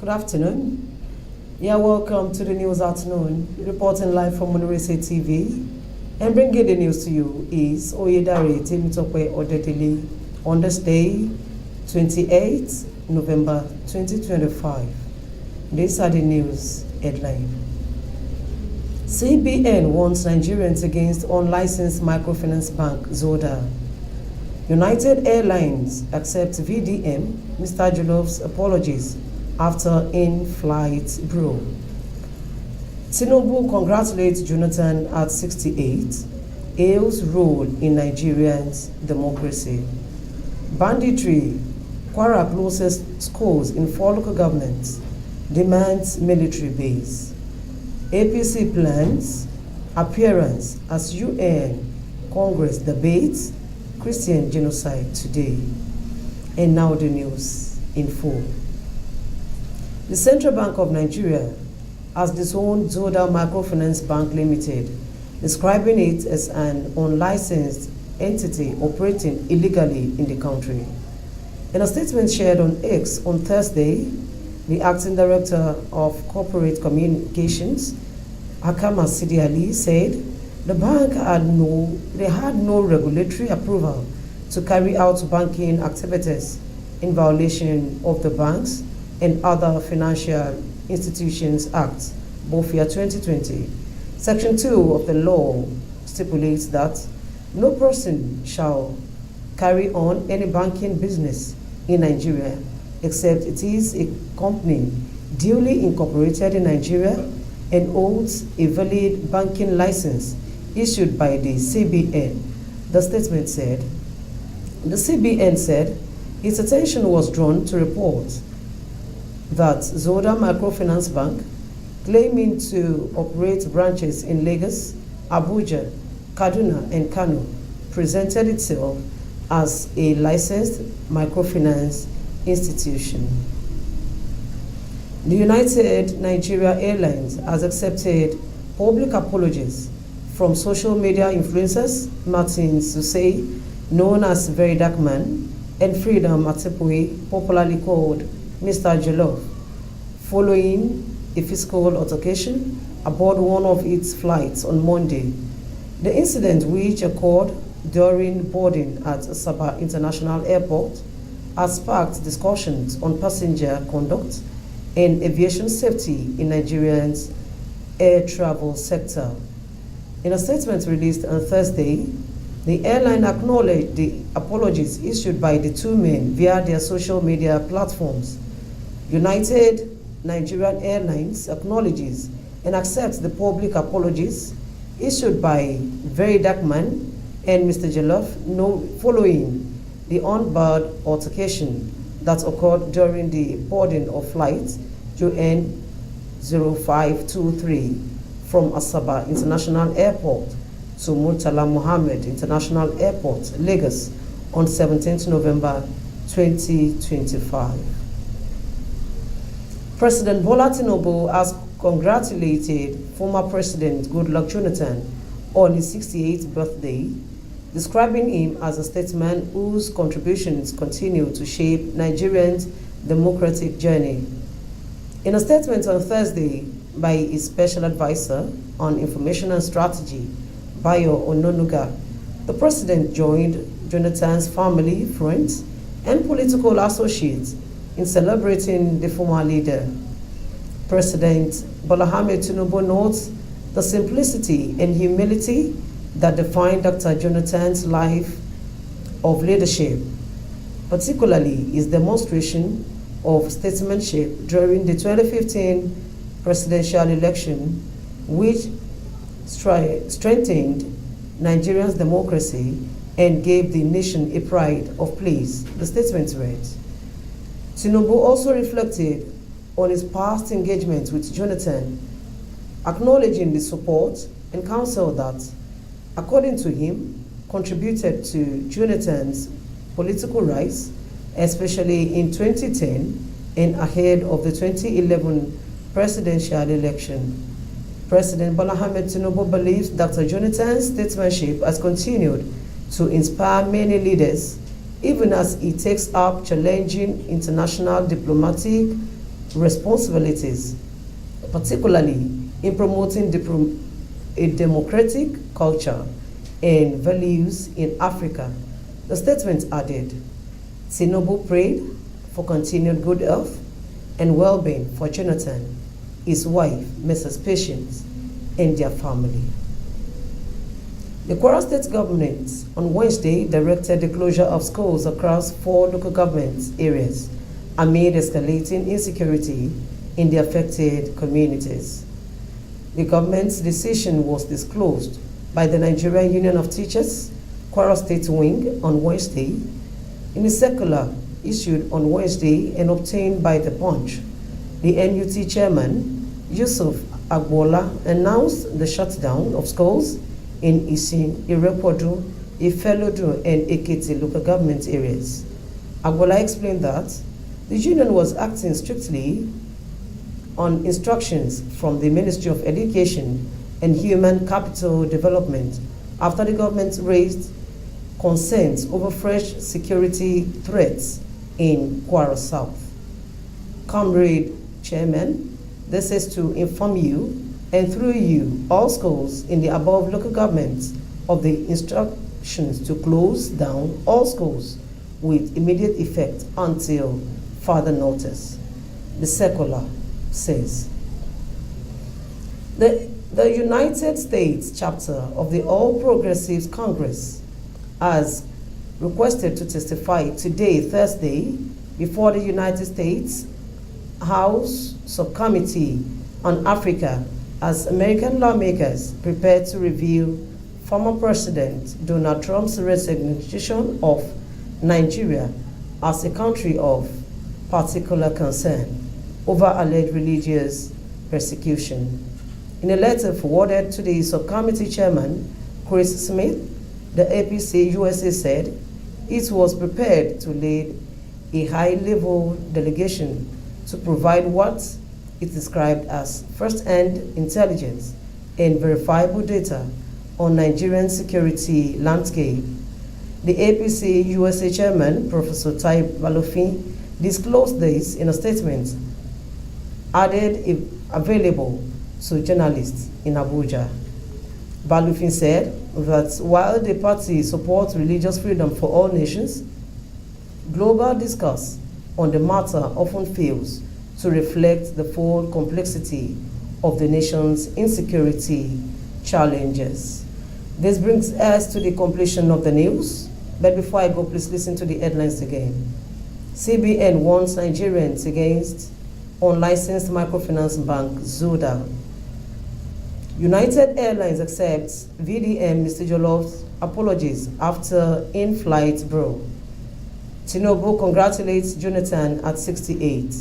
Good afternoon. Yeah, welcome to the news afternoon. Reporting live from Onirese TV. And bringing the news to you is Oyedare Temitope Odedele on this day, 28 November 2025. These are the news headline. CBN warns Nigerians against unlicensed microfinance bank Zoda. United Airlines accepts VDM, Mr. Jolloff's apologies after in-flight brawl. Tinubu congratulates Jonathan at 68, hails role in Nigerians' democracy. Banditry, Kwara closes schools in 4 local governments, demands military base. APC plans appearance as UN Congress debates Christian genocide today. And now the news in full. The Central Bank of Nigeria has disowned Zoda Microfinance Bank Limited, describing it as an unlicensed entity operating illegally in the country. In a statement shared on X on Thursday, the acting director of corporate communications, Hakama Sidi Ali, said the bank had no regulatory approval to carry out banking activities in violation of the Banks and Other Financial Institutions Act, BOFIA 2020. Section 2 of the law stipulates that no person shall carry on any banking business in Nigeria except it is a company duly incorporated in Nigeria and holds a valid banking license issued by the CBN, the statement said. The CBN said its attention was drawn to reports that Zoda Microfinance Bank, claiming to operate branches in Lagos, Abuja, Kaduna, and Kano, presented itself as a licensed microfinance institution. The United Nigeria Airlines has accepted public apologies from social media influencers Martin Susei, known as Very Dark Man, and Freedom Atepue, popularly called Mr. Jolloff, following a physical altercation aboard one of its flights on Monday. The incident, which occurred during boarding at Asaba International Airport, has sparked discussions on passenger conduct and aviation safety in Nigeria's air travel sector. In a statement released on Thursday, the airline acknowledged the apologies issued by the two men via their social media platforms. United Nigerian Airlines acknowledges and accepts the public apologies issued by Very Dark Man and Mr. Jolloff following the on-board altercation that occurred during the boarding of flight UN 0523 from Asaba International Airport to Murtala Mohammed International Airport, Lagos, on 17 November 2025. President Bola Tinubu has congratulated former President Goodluck Jonathan on his 68th birthday, describing him as a statesman whose contributions continue to shape Nigerians' democratic journey. In a statement on Thursday by his special advisor on information and strategy, Bayo Ononuga, the president joined Jonathan's family, friends, and political associates in celebrating the former leader. President Bola Ahmed Tinubu notes the simplicity and humility that defined Dr. Jonathan's life of leadership, particularly his demonstration of statesmanship during the 2015 presidential election, which strengthened Nigeria's democracy and gave the nation a pride of place, the statement read. Tinubu also reflected on his past engagement with Jonathan, acknowledging the support and counsel that, according to him, contributed to Jonathan's political rise, especially in 2010 and ahead of the 2011 presidential election. President Bola Ahmed Tinubu believes Dr. Jonathan's statesmanship has continued to inspire many leaders, even as he takes up challenging international diplomatic responsibilities, particularly in promoting a democratic culture and values in Africa. The statement added, Tinubu prayed for continued good health and well-being for Jonathan, his wife, Mrs. Patience, and their family. The Kwara State government on Wednesday directed the closure of schools across 4 local government areas amid escalating insecurity in the affected communities. The government's decision was disclosed by the Nigerian Union of Teachers, Kwara State Wing, on Wednesday in a circular issued on Wednesday and obtained by The Punch. The NUT chairman, Yusuf Agbola, announced the shutdown of schools in Isin, Irepodu, Ifelodu, and Ekiti local government areas. Agbola explained that the union was acting strictly on instructions from the Ministry of Education and Human Capital Development after the government raised concerns over fresh security threats in Kwara South. Comrade Chairman, this is to inform you and through you, all schools in the above local governments of the instructions to close down all schools with immediate effect until further notice. The circular says, the United States chapter of the All Progressives Congress has requested to testify today, Thursday, before the United States House Subcommittee on Africa as American lawmakers prepare to review former President Donald Trump's resignation of Nigeria as a country of particular concern over alleged religious persecution. In a letter forwarded to the subcommittee chairman, Chris Smith, the APC USA said it was prepared to lead a high-level delegation to provide what it described as first-hand intelligence and verifiable data on Nigerian security landscape. The APC USA chairman, Professor Taib Balofin, disclosed this in a statement added available to journalists in Abuja. Balofin said that while the party supports religious freedom for all nations, global discourse on the matter often fails to reflect the full complexity of the nation's insecurity challenges. This brings us to the completion of the news, but before I go, please listen to the headlines again. CBN warns Nigerians against unlicensed microfinance bank Zuda. United Airlines accepts VDM Mr. Jolloff's apologies after in-flight brawl. Tinubu congratulates Jonathan at 68.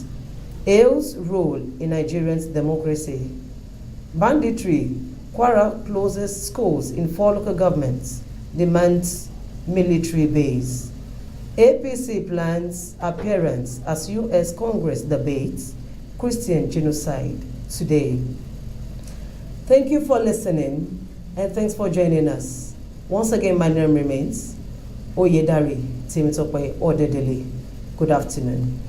Hails role in Nigerian democracy. Banditry. Kwara closes schools in 4 local governments. Demands military base. APC plans appearance as U.S. Congress debates Christian genocide today. Thank you for listening and thanks for joining us. Once again, my name remains Oyedari Timitope Odedele. Good afternoon.